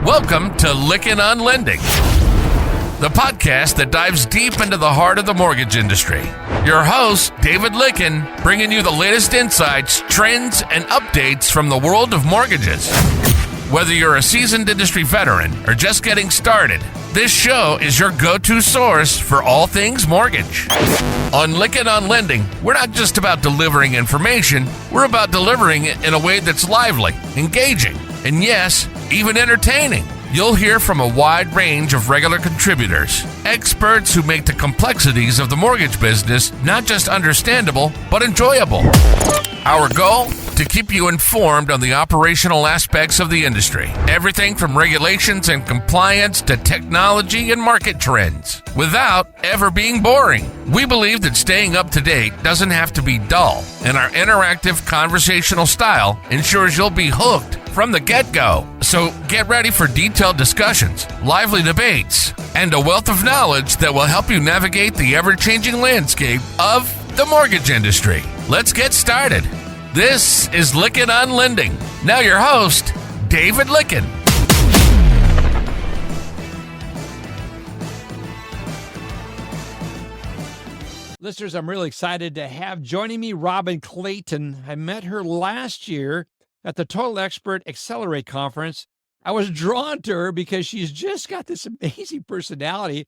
Welcome to Lickin' on Lending, the podcast that dives deep into the heart of the mortgage industry. Your host, David Lickin, bringing you the latest insights, trends, and updates from the world of mortgages. Whether you're a seasoned industry veteran or just getting started, this show is your go-to source for all things mortgage. On Lickin' on Lending, we're not just about delivering information, we're about delivering it in a way that's lively, engaging, and yes, even entertaining. You'll hear from a wide range of regular contributors, experts who make the complexities of the mortgage business not just understandable, but enjoyable. Our goal? To keep you informed on the operational aspects of the industry. Everything from regulations and compliance to technology and market trends, without ever being boring. We believe that staying up to date doesn't have to be dull, and our interactive conversational style ensures you'll be hooked from the get-go. So get ready for detailed discussions, lively debates, and a wealth of knowledge that will help you navigate the ever-changing landscape of the mortgage industry. Let's get started. This is Lickin' on Lending. Now your host, David Lickin. Listeners, I'm really excited to have joining me Robin Clayton. I met her last year at the Total Expert Accelerate Conference. I was drawn to her because she's just got this amazing personality,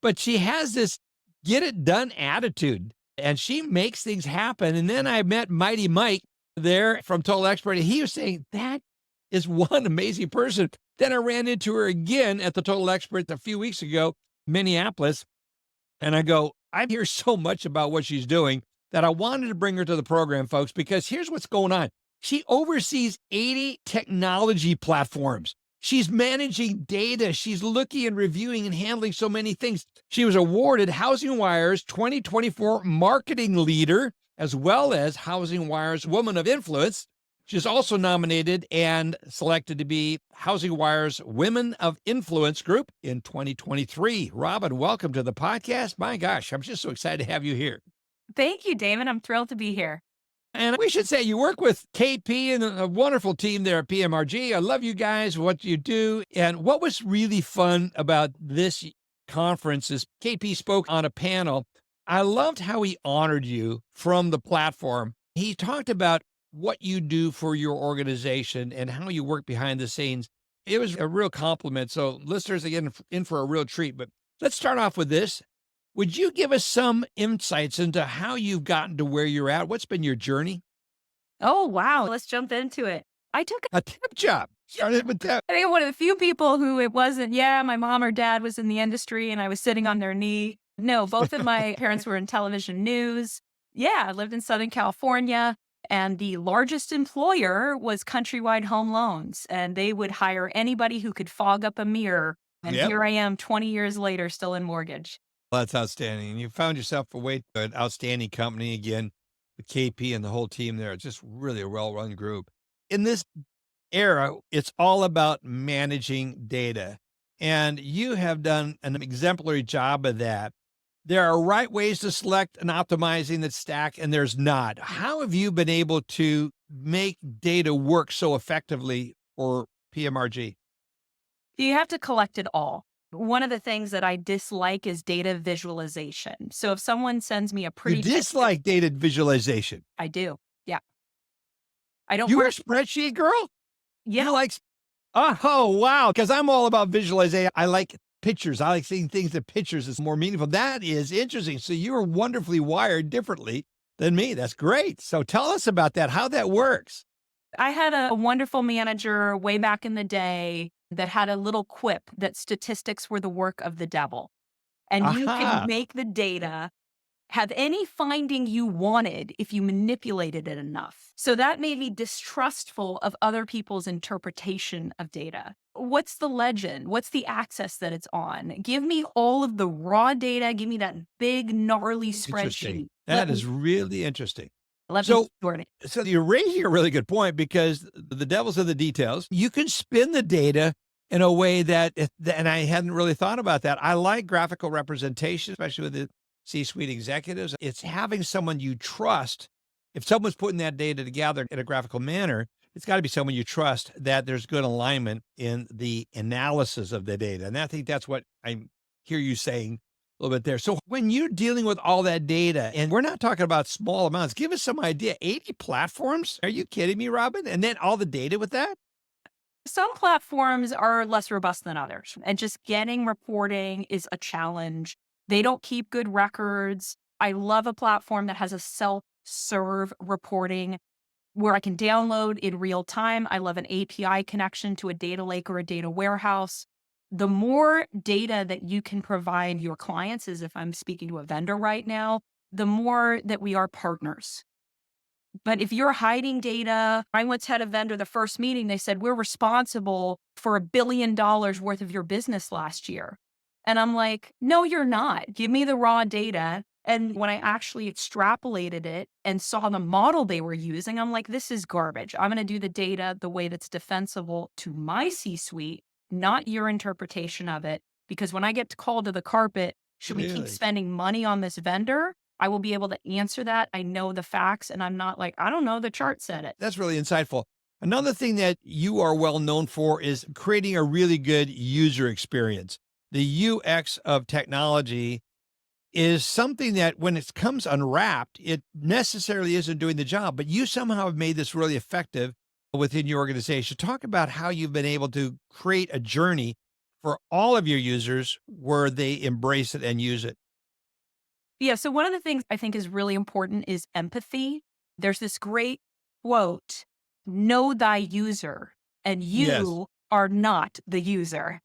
but she has this get it done attitude, and she makes things happen. And then I met Mighty Mike there from Total Expert, and he was saying, that is one amazing person. Then I ran into her again at the Total Expert a few weeks ago, Minneapolis, and I go, I hear so much about what she's doing that I wanted to bring her to the program, folks, because here's what's going on. She oversees 80 technology platforms. She's managing data. She's looking and reviewing and handling so many things. She was awarded Housing Wire's 2024 Marketing Leader, as well as Housing Wire's Woman of Influence. She's also nominated and selected to be Housing Wire's Women of Influence Group in 2023. Robin, welcome to the podcast. My gosh, I'm just so excited to have you here. Thank you, David. I'm thrilled to be here. And we should say you work with KP and a wonderful team there at PRMG. I love you guys, what you do. And what was really fun about this conference is KP spoke on a panel. I loved how he honored you from the platform. He talked about what you do for your organization and how you work behind the scenes. It was a real compliment. So listeners, again, in for a real treat. But let's start off with this. Would you give us some insights into how you've gotten to where you're at? What's been your journey? Oh, wow. Let's jump into it. I took A temp job. Started with that. I think I'm one of the few people who it wasn't, my mom or dad was in the industry and I was sitting on their knee. No, both of my parents were in television news. Yeah, I lived in Southern California, and the largest employer was Countrywide Home Loans, and they would hire anybody who could fog up a mirror. And Here I am 20 years later, still in mortgage. Well, that's outstanding. And you found yourself an outstanding company again, with KP and the whole team there. It's just really a well-run group. In this era, it's all about managing data. And you have done an exemplary job of that. There are right ways to select and optimizing the stack, and there's not. How have you been able to make data work so effectively for PRMG? You have to collect it all. One of the things that I dislike is data visualization. So if someone sends me a pretty... You dislike data visualization? I do. Yeah. I don't... You're a spreadsheet girl? Yeah. You like... Oh, wow. Because I'm all about visualization. I like pictures. I like seeing things that pictures is more meaningful. That is interesting. So you're wonderfully wired differently than me. That's great. So tell us about that, how that works. I had a wonderful manager way back in the day that had a little quip that statistics were the work of the devil. And you could make the data have any finding you wanted if you manipulated it enough. So that made me distrustful of other people's interpretation of data. What's the legend? What's the access that it's on? Give me all of the raw data. Give me that big, gnarly spreadsheet. That is really interesting. So you're raising a really good point, because the devil's in the details. You can spin the data in a way that, and I hadn't really thought about that. I like graphical representation, especially with the C-suite executives. It's having someone you trust. If someone's putting that data together in a graphical manner, it's got to be someone you trust, that there's good alignment in the analysis of the data. And I think that's what I hear you saying a little bit there. So when you're dealing with all that data, and we're not talking about small amounts, give us some idea. 80 platforms? Are you kidding me, Robin? And then all the data with that? Some platforms are less robust than others, and just getting reporting is a challenge. They don't keep good records. I love a platform that has a self-serve reporting where I can download in real time. I love an API connection to a data lake or a data warehouse. The more data that you can provide your clients, as if I'm speaking to a vendor right now, the more that we are partners. But if you're hiding data, I once had a vendor, the first meeting, they said, we're responsible for $1 billion worth of your business last year. And I'm like, no, you're not. Give me the raw data. And when I actually extrapolated it and saw the model they were using, I'm like, this is garbage. I'm going to do the data the way that's defensible to my C-suite, not your interpretation of it. Because when I get called to the carpet, should we keep spending money on this vendor? I will be able to answer that. I know the facts, and I'm not like, I don't know, the chart said it. That's really insightful. Another thing that you are well known for is creating a really good user experience. The UX of technology is something that when it comes unwrapped, it necessarily isn't doing the job, but you somehow have made this really effective within your organization. Talk about how you've been able to create a journey for all of your users where they embrace it and use it. Yeah. So one of the things I think is really important is empathy. There's this great quote, know thy user, and you are not the user.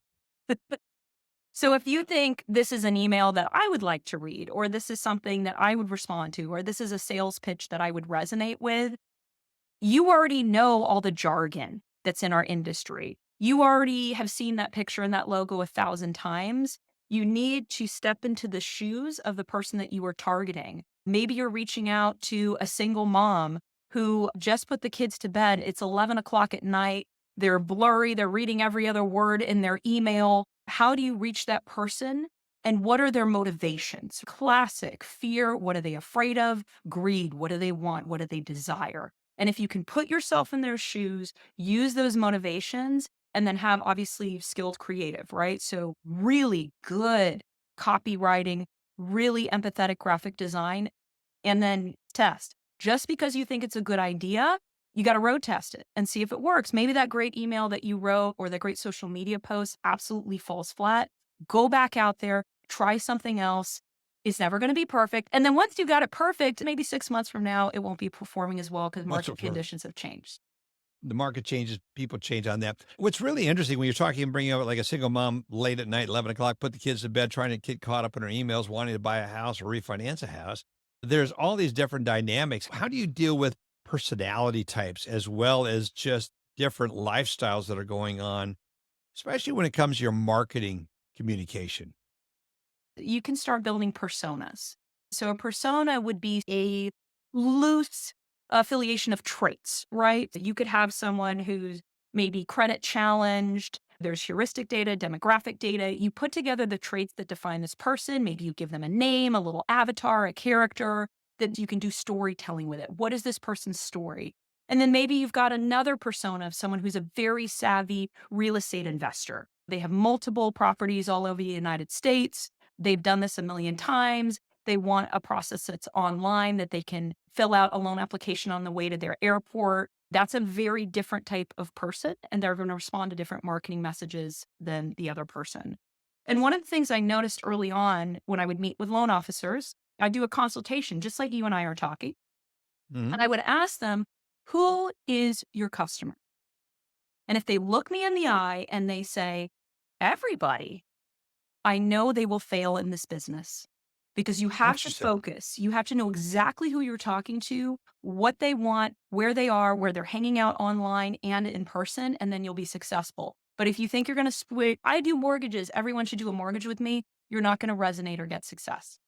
So if you think this is an email that I would like to read, or this is something that I would respond to, or this is a sales pitch that I would resonate with, you already know all the jargon that's in our industry. You already have seen that picture and that logo 1,000 times. You need to step into the shoes of the person that you are targeting. Maybe you're reaching out to a single mom who just put the kids to bed. It's 11 o'clock at night. They're blurry. They're reading every other word in their email. How do you reach that person? And what are their motivations? Classic fear. What are they afraid of? Greed. What do they want? What do they desire? And if you can put yourself in their shoes, use those motivations, and then have obviously skilled creative, right? So really good copywriting, really empathetic graphic design, and then test. Just because you think it's a good idea, you got to road test it and see if it works. Maybe that great email that you wrote or that great social media post absolutely falls flat. Go back out there, try something else. It's never going to be perfect. And then once you got it perfect, maybe 6 months from now, it won't be performing as well because market conditions have changed. The market changes, people change on that. What's really interesting when you're talking and bringing up like a single mom late at night, 11 o'clock, put the kids to bed, trying to get caught up in her emails, wanting to buy a house or refinance a house. There's all these different dynamics. How do you deal with personality types as well as just different lifestyles that are going on, especially when it comes to your marketing communication? You can start building personas. So a persona would be a loose affiliation of traits, right? You could have someone who's maybe credit challenged. There's heuristic data, demographic data. You put together the traits that define this person. Maybe you give them a name, a little avatar, a character that you can do storytelling with it. What is this person's story? And then maybe you've got another persona of someone who's a very savvy real estate investor. They have multiple properties all over the United States. They've done this a million times. They want a process that's online that they can fill out a loan application on the way to their airport. That's a very different type of person, and they're going to respond to different marketing messages than the other person. And one of the things I noticed early on when I would meet with loan officers, I do a consultation, just like you and I are talking. And I would ask them, who is your customer? And if they look me in the eye and they say, everybody, I know they will fail in this business. Because you have to focus. You have to know exactly who you're talking to, what they want, where they are, where they're hanging out online and in person, and then you'll be successful. But if you think you're going to split, I do mortgages, everyone should do a mortgage with me, you're not going to resonate or get success.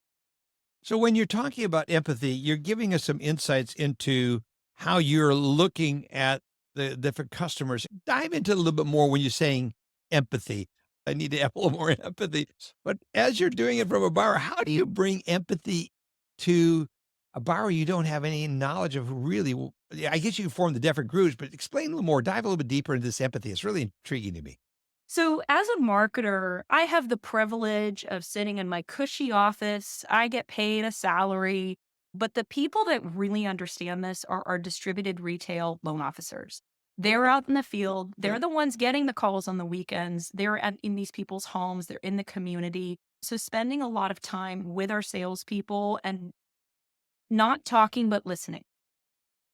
So when you're talking about empathy, you're giving us some insights into how you're looking at the different customers. Dive into a little bit more when you're saying empathy. I need to have a little more empathy. But as you're doing it from a buyer, how do you bring empathy to a borrower you don't have any knowledge of really, yeah, I guess you can form the different groups, but explain a little more, dive a little bit deeper into this empathy. It's really intriguing to me. So, as a marketer, I have the privilege of sitting in my cushy office. I get paid a salary, but the people that really understand this are our distributed retail loan officers. They're out in the field. They're the ones getting the calls on the weekends. In these people's homes. They're in the community. So, spending a lot of time with our salespeople and not talking, but listening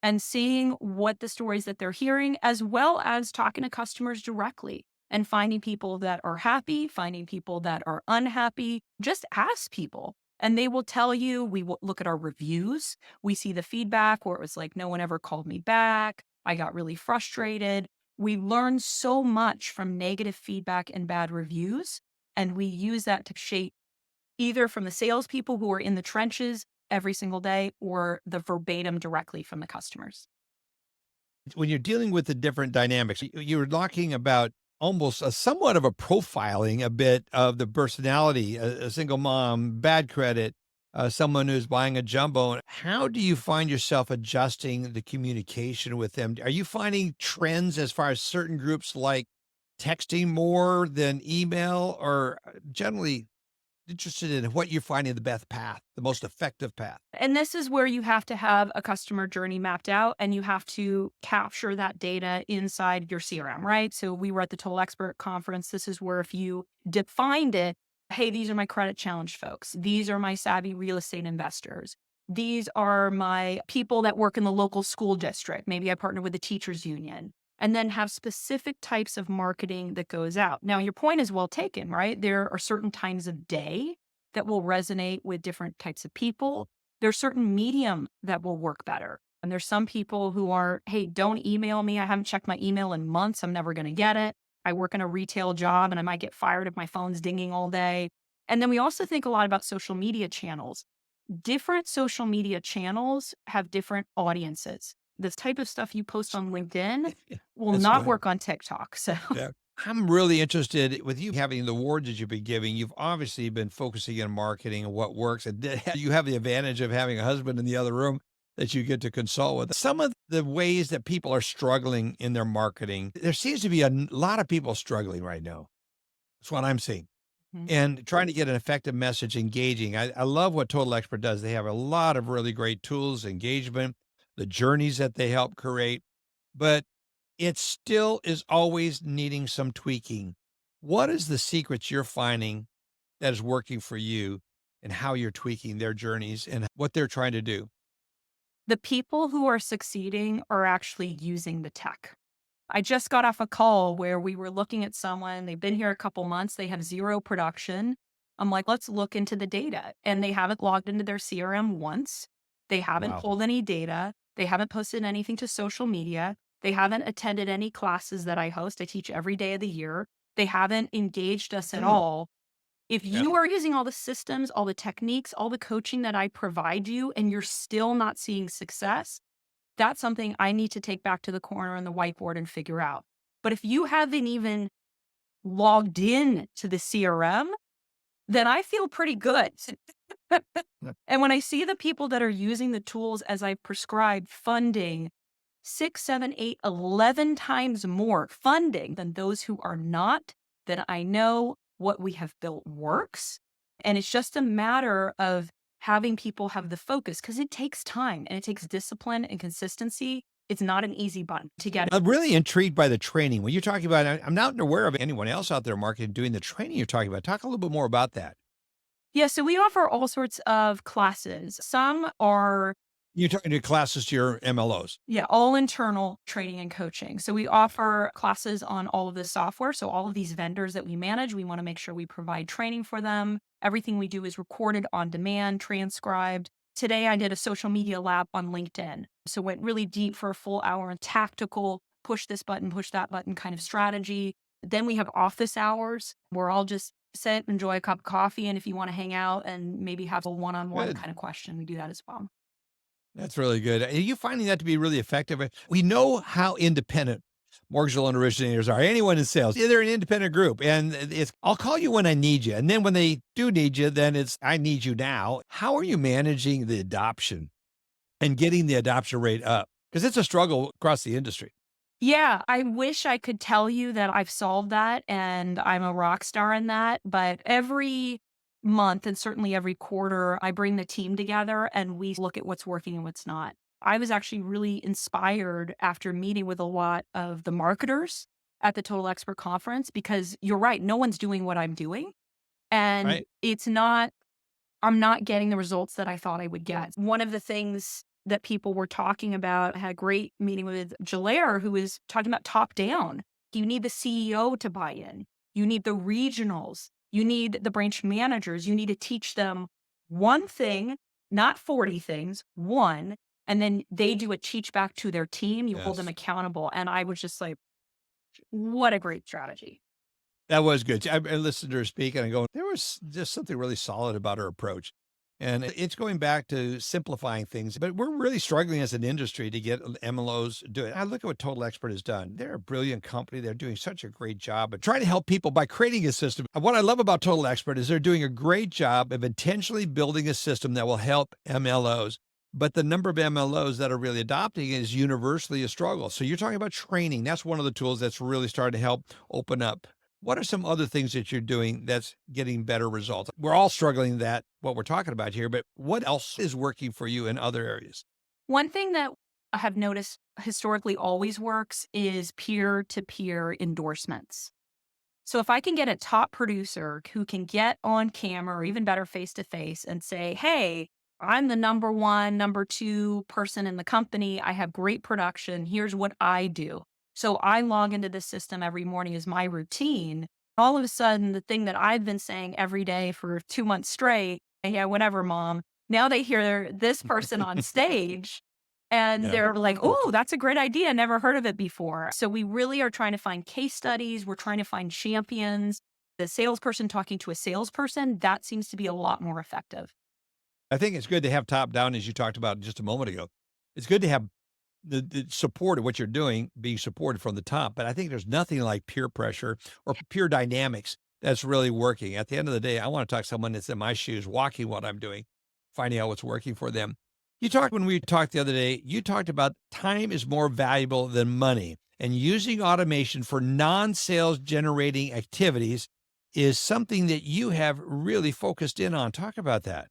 and seeing what the stories that they're hearing, as well as talking to customers directly and finding people that are happy, finding people that are unhappy. Just ask people and they will tell you. We will look at our reviews. We see the feedback where it was like, no one ever called me back. I got really frustrated. We learn so much from negative feedback and bad reviews. And we use that to shape either from the salespeople who are in the trenches every single day or the verbatim directly from the customers. When you're dealing with the different dynamics, you were talking about almost a somewhat of a profiling a bit of the personality, a single mom, bad credit, someone who's buying a jumbo. How do you find yourself adjusting the communication with them? Are you finding trends as far as certain groups like texting more than email, or generally interested in what you're finding the best path, the most effective path? And this is where you have to have a customer journey mapped out and you have to capture that data inside your CRM, right? So we were at the Total Expert conference. This is where if you defined it, hey, these are my credit challenged folks. These are my savvy real estate investors. These are my people that work in the local school district. Maybe I partner with the teachers union. And then have specific types of marketing that goes out. Now, your point is well taken, right? There are certain times of day that will resonate with different types of people. There's certain medium that will work better. And there's some people who are, hey, don't email me. I haven't checked my email in months. I'm never going to get it. I work in a retail job and I might get fired if my phone's dinging all day. And then we also think a lot about social media channels. Different social media channels have different audiences. This type of stuff you post on LinkedIn will That's not right. work on TikTok. So Yeah. I'm really interested with you having the awards that you've been giving. You've obviously been focusing on marketing and what works. And you have the advantage of having a husband in the other room that you get to consult with. Some of the ways that people are struggling in their marketing, there seems to be a lot of people struggling right now. That's what I'm seeing. Mhm. And trying to get an effective message engaging. I love what Total Expert does. They have a lot of really great tools, engagement, the journeys that they help create, but it still is always needing some tweaking. What is the secrets you're finding that is working for you and how you're tweaking their journeys and what they're trying to do? the people who are succeeding are actually using the tech. I just got off a call where we were looking at someone, they've been here a couple months, they have zero production. I'm like, let's look into the data. And they haven't logged into their CRM once. They haven't Wow. pulled any data. They haven't posted anything to social media. They haven't attended any classes that I host. I teach every day of the year. They haven't engaged us at Mm. all. If Yeah. you are using all the systems, all the techniques, all the coaching that I provide you, and you're still not seeing success, that's something I need to take back to the corner on the whiteboard and figure out. But if you haven't even logged in to the CRM, then I feel pretty good. Yeah. And when I see the people that are using the tools as I've prescribed, funding 6, 7, 8, 11 times more funding than those who are not, then I know what we have built works. And it's just a matter of having people have the focus because it takes time and it takes discipline and consistency. It's not an easy button to get. I'm really intrigued by the training. When you're talking about, I'm not aware of anyone else out there marketing doing the training you're talking about. Talk a little bit more about that. Yeah, so we offer all sorts of classes. Some are You're talking to classes to your MLOs. Yeah, all internal training and coaching. So we offer classes on all of this software. So all of these vendors that we manage, we want to make sure we provide training for them. Everything we do is recorded on demand, transcribed. Today I did a social media lab on LinkedIn. So went really deep for a full hour and tactical, push this button, push that button kind of strategy. Then we have office hours where I'll just sit, enjoy a cup of coffee. And if you want to hang out and maybe have a one-on-one Good. kind of question, we do that as well. That's really good. Are you finding that to be really effective? We know how independent mortgage loan originators are. Anyone in sales, yeah, they're an independent group, and it's I'll call you when I need you, and then when they do need you, then it's I need you now. How are you managing the adoption and getting the adoption rate up? Because it's a struggle across the industry. Yeah, I wish I could tell you that I've solved that and I'm a rock star in that, but every month and certainly every quarter, I bring the team together and we look at what's working and what's not. I was actually really inspired after meeting with a lot of the marketers at the Total Expert Conference because you're right, no one's doing what I'm doing. And Right. I'm not getting the results that I thought I would get. One of the things that people were talking about, I had a great meeting with Jalaire, who was talking about top down. You need the CEO to buy in. You need the regionals. You need the branch managers. You need to teach them one thing, not 40 things, one, and then they do a teach back to their team. You hold them Yes. accountable. And I was just like, what a great strategy. That was good. I listened to her speak and I go, there was just something really solid about her approach. And it's going back to simplifying things, but we're really struggling as an industry to get MLOs doing. I look at what Total Expert has done. They're a brilliant company. They're doing such a great job of trying to help people by creating a system. And what I love about Total Expert is they're doing a great job of intentionally building a system that will help MLOs. But the number of MLOs that are really adopting it is universally a struggle. So you're talking about training. That's one of the tools that's really started to help open up. What are some other things that you're doing that's getting better results? We're all struggling that what we're talking about here, but what else is working for you in other areas? One thing that I have noticed historically always works is peer to peer endorsements. So if I can get a top producer who can get on camera or even better face to face and say, hey, I'm the number one, number two person in the company. I have great production. Here's what I do. So I log into this system every morning as my routine. All of a sudden, the thing that I've been saying every day for 2 months straight, yeah, whatever, mom. Now they hear this person on stage and Yeah. they're like, oh, that's a great idea. Never heard of it before. So we really are trying to find case studies. We're trying to find champions. The salesperson talking to a salesperson, that seems to be a lot more effective. I think it's good to have top down, as you talked about just a moment ago. It's good to have the support of what you're doing being supported from the top. But I think there's nothing like peer pressure or peer dynamics that's really working. At the end of the day, I want to talk to someone that's in my shoes, walking what I'm doing, finding out what's working for them. When we talked the other day, you talked about time is more valuable than money, and using automation for non-sales generating activities is something that you have really focused in on. Talk about that.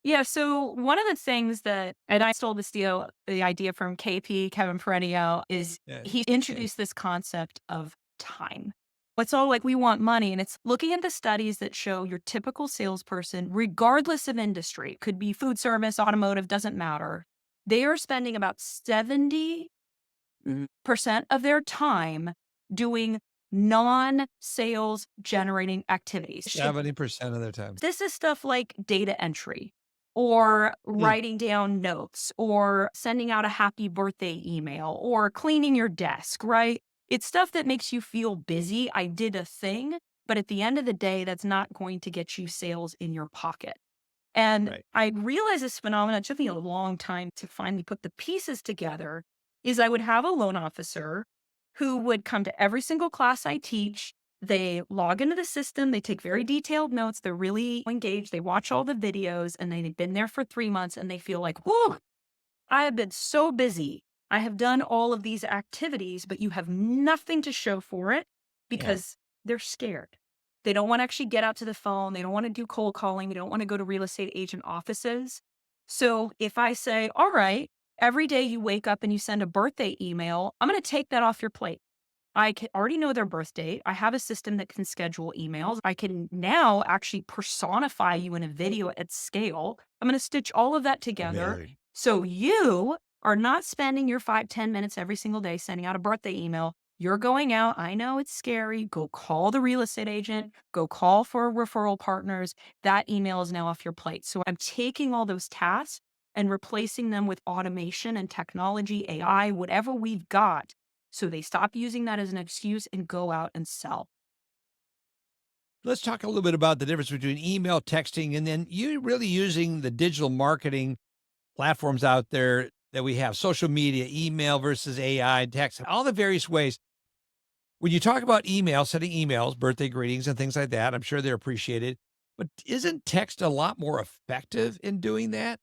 Yeah, so one of the things that, and I stole the idea from KP, Kevin Perenio, is Yeah. he introduced this concept of time. It's all like we want money, and it's looking at the studies that show your typical salesperson, regardless of industry, could be food service, automotive, doesn't matter. They are spending about 70% of their time doing non-sales generating activities. 70% of their time. This is stuff like data entry or writing down notes or sending out a happy birthday email or cleaning your desk, right? It's stuff that makes you feel busy. I did a thing, but at the end of the day, that's not going to get you sales in your pocket. And Right. I realized this phenomenon, it took me a long time to finally put the pieces together, is I would have a loan officer who would come to every single class I teach. They log into the system, they take very detailed notes, they're really engaged, they watch all the videos, and they've been there for 3 months and they feel like, whoa, I have been so busy. I have done all of these activities, but you have nothing to show for it because they're scared. They don't want to actually get out to the phone. They don't want to do cold calling. They don't want to go to real estate agent offices. So if I say, all right, every day you wake up and you send a birthday email, I'm going to take that off your plate. I can already know their birth date. I have a system that can schedule emails. I can now actually personify you in a video at scale. I'm going to stitch all of that together. Amazing. So you are not spending your 5-10 minutes every single day sending out a birthday email. You're going out. I know it's scary. Go call the real estate agent. Go call for referral partners. That email is now off your plate. So I'm taking all those tasks and replacing them with automation and technology, AI, whatever we've got. So they stop using that as an excuse and go out and sell. Let's talk a little bit about the difference between email, texting, and then you really using the digital marketing platforms out there that we have, social media, email versus AI, text, all the various ways. When you talk about email, sending emails, birthday greetings and things like that, I'm sure they're appreciated. But isn't text a lot more effective in doing that?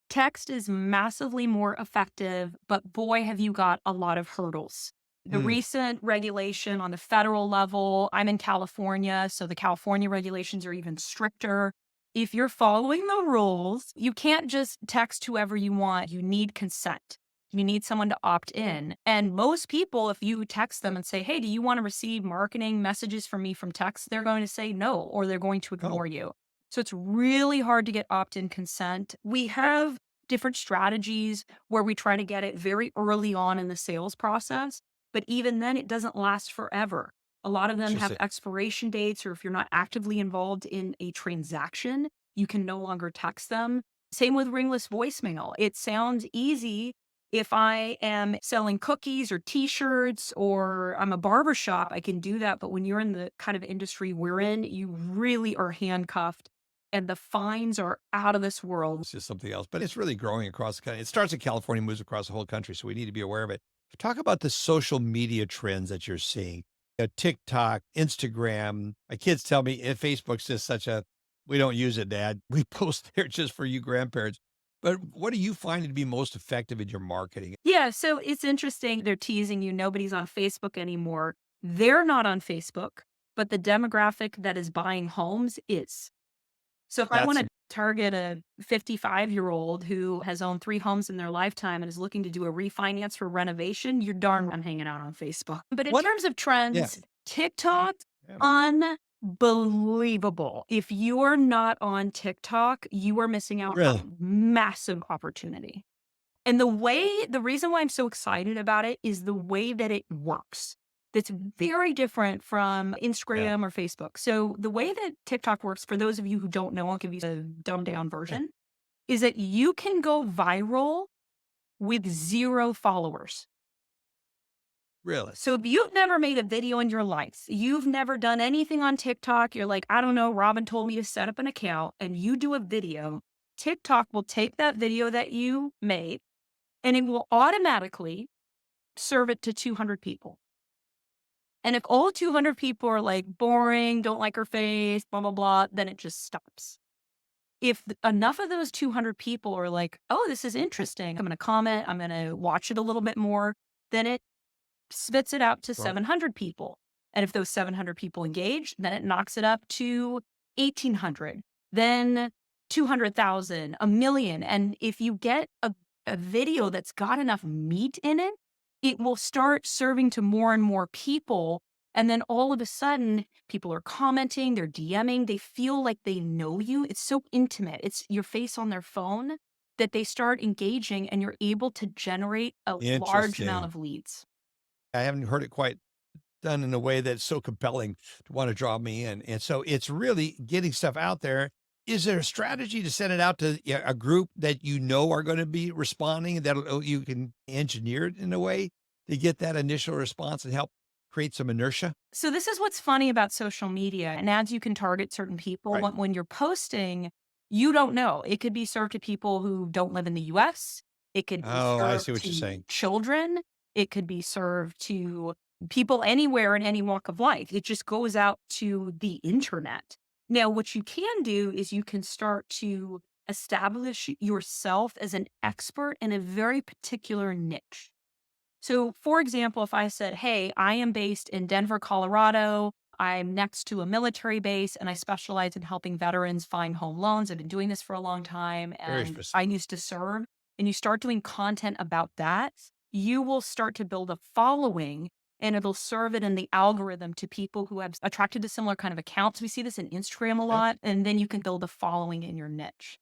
Text is massively more effective, but boy, have you got a lot of hurdles. The recent regulation on the federal level, I'm in California, so the California regulations are even stricter. If you're following the rules, you can't just text whoever you want. You need consent. You need someone to opt in. And most people, if you text them and say, hey, do you want to receive marketing messages from me from text? They're going to say no, or they're going to ignore you. So it's really hard to get opt-in consent. We have different strategies where we try to get it very early on in the sales process, but even then it doesn't last forever. A lot of them have expiration dates, or if you're not actively involved in a transaction, you can no longer text them. Same with ringless voicemail. It sounds easy if I am selling cookies or t-shirts, or I'm a barbershop, I can do that. But when you're in the kind of industry we're in, you really are handcuffed, and the fines are out of this world. It's just something else, but it's really growing across the country. It starts in California, moves across the whole country, so we need to be aware of it. Talk about the social media trends that you're seeing. TikTok, Instagram. My kids tell me Facebook's just we don't use it, Dad. We post there just for you grandparents. But what do you find to be most effective in your marketing? Yeah, so it's interesting. They're teasing you. Nobody's on Facebook anymore. They're not on Facebook, but the demographic that is buying homes is. So if I want to target a 55-year-old who has owned 3 homes in their lifetime and is looking to do a refinance for renovation, you're darn right I'm hanging out on Facebook. But in terms of trends, TikTok, unbelievable. If you are not on TikTok, you are missing out on a massive opportunity. And the reason why I'm so excited about it is the way that it works. That's very different from Instagram or Facebook. So the way that TikTok works, for those of you who don't know, I'll give you a dumbed down version, is that you can go viral with 0 followers. Really? So if you've never made a video in your life, you've never done anything on TikTok, you're like, I don't know, Robin told me to set up an account, and you do a video, TikTok will take that video that you made and it will automatically serve it to 200 people. And if all 200 people are like boring, don't like her face, blah, blah, blah, then it just stops. If enough of those 200 people are like, oh, this is interesting, I'm going to comment, I'm going to watch it a little bit more, then it spits it out to 700 people. And if those 700 people engage, then it knocks it up to 1,800, then 200,000, 1,000,000. And if you get a video that's got enough meat in it, it will start serving to more and more people. And then all of a sudden, people are commenting, they're DMing, they feel like they know you. It's so intimate. It's your face on their phone that they start engaging, and you're able to generate a large amount of leads. I haven't heard it quite done in a way that's so compelling to want to draw me in. And so it's really getting stuff out there. Is there a strategy to send it out to a group that you know are going to be responding, that you can engineer it in a way to get that initial response and help create some inertia? So this is what's funny about social media and ads. You can target certain people. When you're posting, you don't know. It could be served to people who don't live in the US. It could be served to children. It could be served to people anywhere in any walk of life. It just goes out to the internet. Now, what you can do is you can start to establish yourself as an expert in a very particular niche. So, for example, if I said, hey, I am based in Denver, Colorado, I'm next to a military base, and I specialize in helping veterans find home loans. I've been doing this for a long time, and I used to serve. And you start doing content about that, you will start to build a following, and it'll serve it in the algorithm to people who have attracted to similar kind of accounts. We see this in Instagram a lot, and then you can build a following in your niche.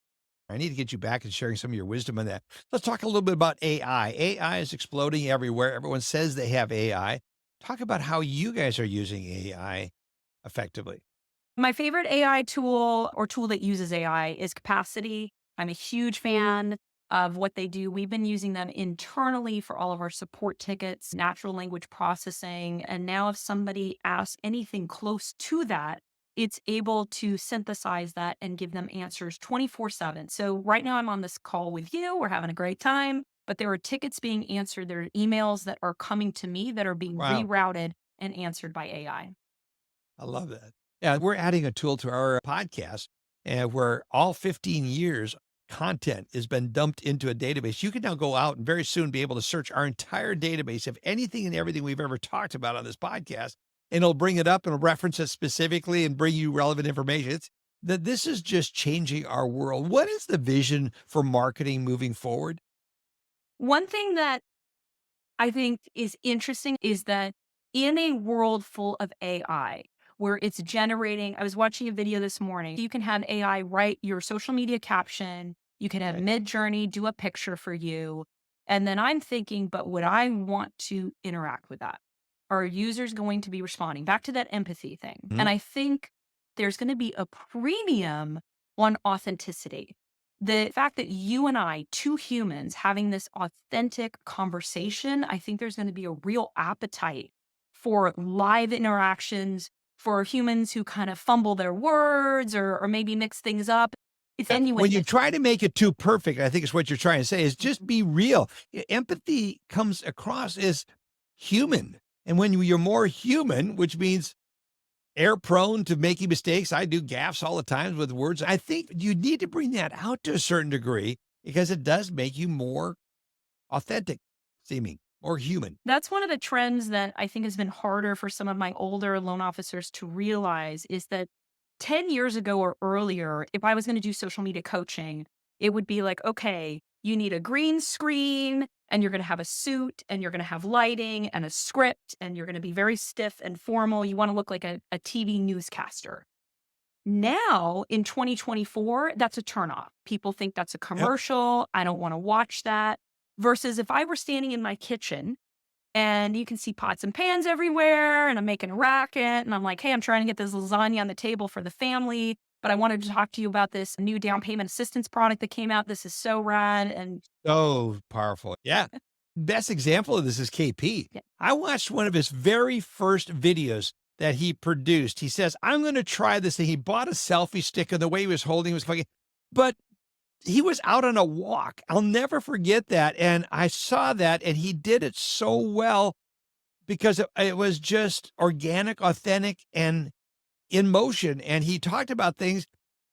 I need to get you back and sharing some of your wisdom on that. Let's talk a little bit about AI. AI is exploding everywhere. Everyone says they have AI. Talk about how you guys are using AI effectively. My favorite AI tool, or tool that uses AI, is Capacity. I'm a huge fan of what they do. We've been using them internally for all of our support tickets, natural language processing. And now if somebody asks anything close to that, it's able to synthesize that and give them answers 24/7. So right now I'm on this call with you. We're having a great time, but there are tickets being answered. There are emails that are coming to me that are being rerouted and answered by AI. I love that. Yeah, we're adding a tool to our podcast, and where all 15 years content has been dumped into a database. You can now go out and very soon be able to search our entire database of anything and everything we've ever talked about on this podcast, and it'll bring it up and it'll reference it specifically and bring you relevant information. This is just changing our world. What is the vision for marketing moving forward? One thing that I think is interesting is that in a world full of AI, where it's generating, I was watching a video this morning. You can have AI write your social media caption. You can have Mid-Journey do a picture for you. And then I'm thinking, but would I want to interact with that? Are users going to be responding? Back to that empathy thing. Mm-hmm. And I think there's going to be a premium on authenticity. The fact that you and I, two humans, having this authentic conversation, I think there's going to be a real appetite for live interactions, for humans who kind of fumble their words or maybe mix things up. It's genuine. When you try to make it too perfect, I think it's what you're trying to say, is just be real. Empathy comes across as human. And when you're more human, which means error prone to making mistakes, I do gaffes all the time with words. I think you need to bring that out to a certain degree because it does make you more authentic seeming. Or human. That's one of the trends that I think has been harder for some of my older loan officers to realize is that 10 years ago or earlier, if I was going to do social media coaching, it would be like, okay, you need a green screen and you're going to have a suit and you're going to have lighting and a script and you're going to be very stiff and formal. You want to look like a TV newscaster. Now in 2024, that's a turnoff. People think that's a commercial. Yep. I don't want to watch that. Versus if I were standing in my kitchen and you can see pots and pans everywhere and I'm making a racket and I'm like, hey, I'm trying to get this lasagna on the table for the family, but I wanted to talk to you about this new down payment assistance product that came out. This is so rad and so powerful. Yeah. Best example of this is KP. Yeah. I watched one of his very first videos that he produced. He says, I'm going to try this thing. He bought a selfie stick and the way he was holding it was fucking, but he was out on a walk. I'll never forget that. And I saw that and he did it so well because it was just organic, authentic, and in motion. And he talked about things.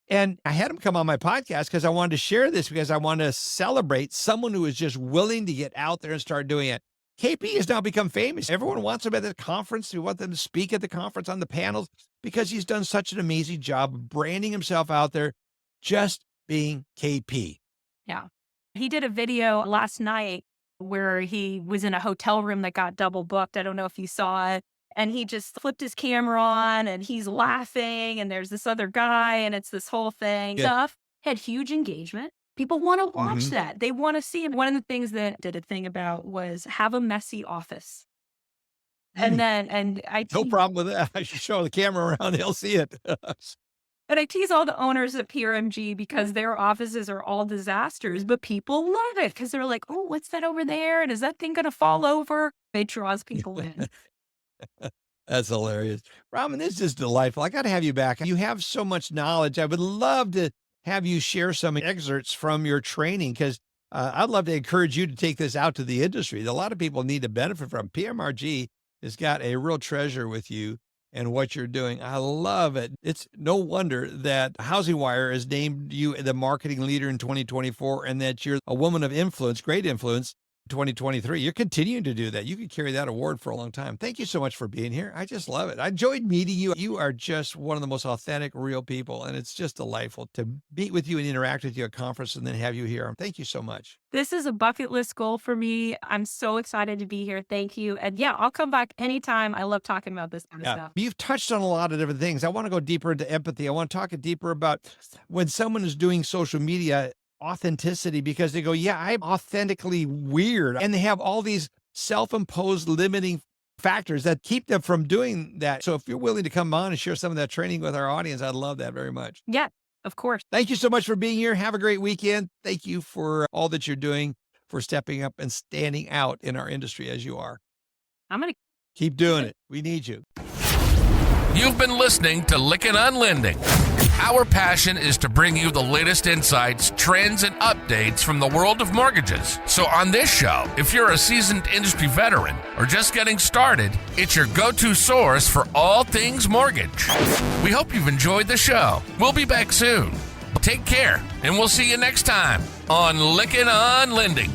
And I had him come on my podcast because I wanted to share this because I want to celebrate someone who is just willing to get out there and start doing it. KP has now become famous. Everyone wants him at the conference. We want them to speak at the conference on the panels because he's done such an amazing job of branding himself out there, just being KP. Yeah. He did a video last night where he was in a hotel room that got double booked. I don't know if you saw it. And he just flipped his camera on and he's laughing and there's this other guy and it's this whole thing. Yeah. Stuff had huge engagement. People want to watch that. They want to see him. One of the things that did a thing about was have a messy office. And I no problem with that. I should show the camera around. They'll see it. And I tease all the owners at PRMG because their offices are all disasters, but people love it because they're like, oh, what's that over there? And is that thing going to fall over? It draws people in. That's hilarious. Robin, this is delightful. I got to have you back. You have so much knowledge. I would love to have you share some excerpts from your training because I'd love to encourage you to take this out to the industry. A lot of people need to benefit from. PRMG has got a real treasure with you and what you're doing. I love it. It's no wonder that Housing Wire has named you the marketing leader in 2024 and that you're a woman of influence, great influence, 2023. You're continuing to do that. You could carry that award for a long time. Thank you so much for being here. I just love it. I enjoyed meeting you. You are just one of the most authentic, real people. And it's just delightful to meet with you and interact with you at conference and then have you here. Thank you so much. This is a bucket list goal for me. I'm so excited to be here. Thank you. And yeah, I'll come back anytime. I love talking about this kind of stuff. You've touched on a lot of different things. I want to go deeper into empathy. I want to talk deeper about when someone is doing social media, authenticity, because they go, yeah, I'm authentically weird. And they have all these self-imposed limiting factors that keep them from doing that. So if you're willing to come on and share some of that training with our audience, I'd love that very much. Yeah, of course. Thank you so much for being here. Have a great weekend. Thank you for all that you're doing, for stepping up and standing out in our industry as you are. I'm going to keep doing it. We need you. You've been listening to Lickin' on Lending. Our passion is to bring you the latest insights, trends, and updates from the world of mortgages. So on this show, if you're a seasoned industry veteran or just getting started, it's your go-to source for all things mortgage. We hope you've enjoyed the show. We'll be back soon. Take care, and we'll see you next time on Lickin' on Lending.